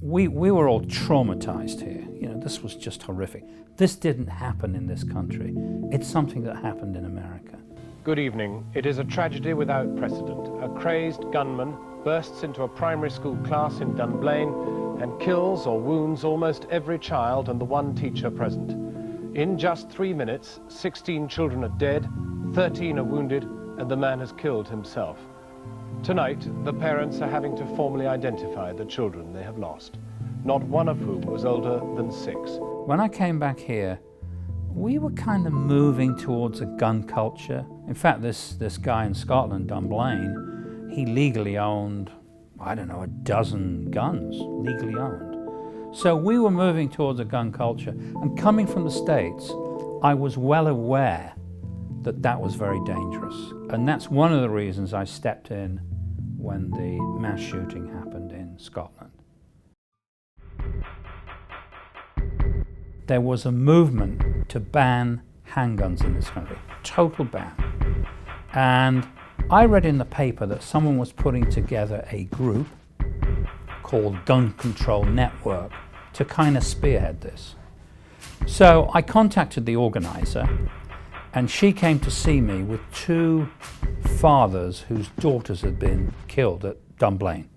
we were all traumatized here. You know, this was just horrific. This didn't happen in this country. It's something that happened in America. Good evening. It is a tragedy without precedent. A crazed gunman bursts into a primary school class in Dunblane and kills or wounds almost every child and the one teacher present. In just 3 minutes, 16 children are dead, 13 are wounded, and the man has killed himself. Tonight, the parents are having to formally identify the children they have lost, not one of whom was older than 6. When I came back here, we were kind of moving towards a gun culture. In fact, this guy in Scotland, Dunblane, he legally owned, I don't know, a dozen guns, legally owned. So we were moving towards a gun culture. And coming from the States, I was well aware that that was very dangerous. And that's one of the reasons I stepped in when the mass shooting happened in Scotland. There was a movement to ban handguns in this country, total ban. And I read in the paper that someone was putting together a group called Gun Control Network to kind of spearhead this. So I contacted the organizer, and she came to see me with 2 fathers whose daughters had been killed at Dunblane.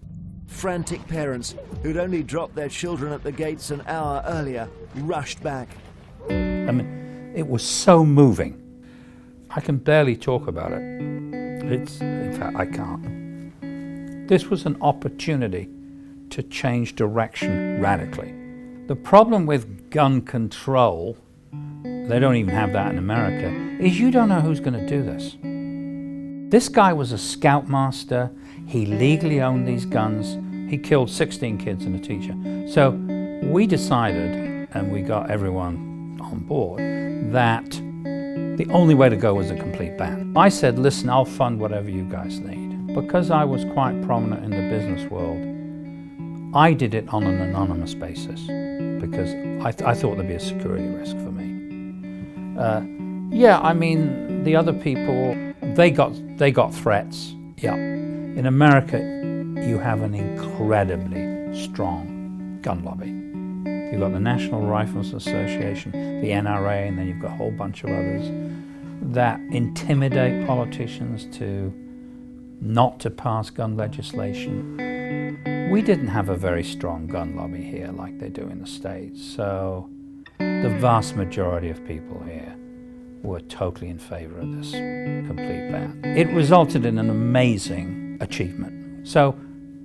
Frantic parents who'd only dropped their children at the gates an hour earlier rushed back. I mean, it was so moving. I can barely talk about it. In fact, I can't. This was an opportunity to change direction radically. The problem with gun control, they don't even have that in America, is you don't know who's going to do this. This guy was a scoutmaster. He legally owned these guns. He killed 16 kids and a teacher. So we decided, and we got everyone on board, that the only way to go was a complete ban. I said, listen, I'll fund whatever you guys need. Because I was quite prominent in the business world, I did it on an anonymous basis because I thought there'd be a security risk for me. Yeah, I mean, the other people, they got threats. Yeah. In America, you have an incredibly strong gun lobby. You've got the National Rifles Association, the NRA, and then you've got a whole bunch of others that intimidate politicians to not to pass gun legislation. We didn't have a very strong gun lobby here like they do in the States, so the vast majority of people here were totally in favor of this complete ban. It resulted in an amazing achievement. So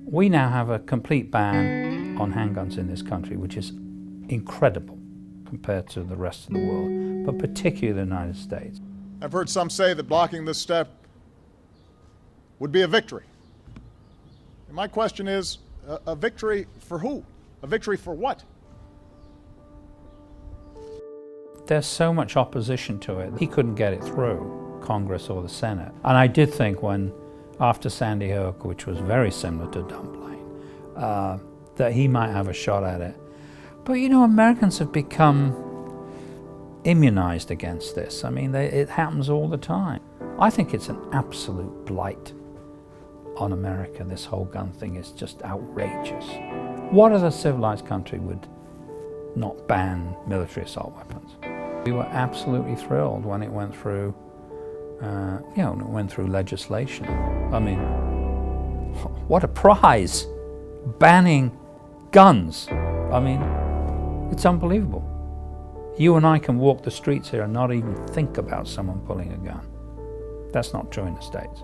we now have a complete ban on handguns in this country, which is incredible compared to the rest of the world, but particularly the United States. I've heard some say that blocking this step would be a victory. And my question is, a victory for who? A victory for what? There's so much opposition to it. He couldn't get it through Congress or the Senate. And I did think after Sandy Hook, which was very similar to Dunblane, that he might have a shot at it. But you know, Americans have become immunized against this. I mean, it happens all the time. I think it's an absolute blight on America. This whole gun thing is just outrageous. What other civilized country would not ban military assault weapons? We were absolutely thrilled when it went through, legislation. I mean, what a prize! Banning guns. I mean, it's unbelievable. You and I can walk the streets here and not even think about someone pulling a gun. That's not true in the States.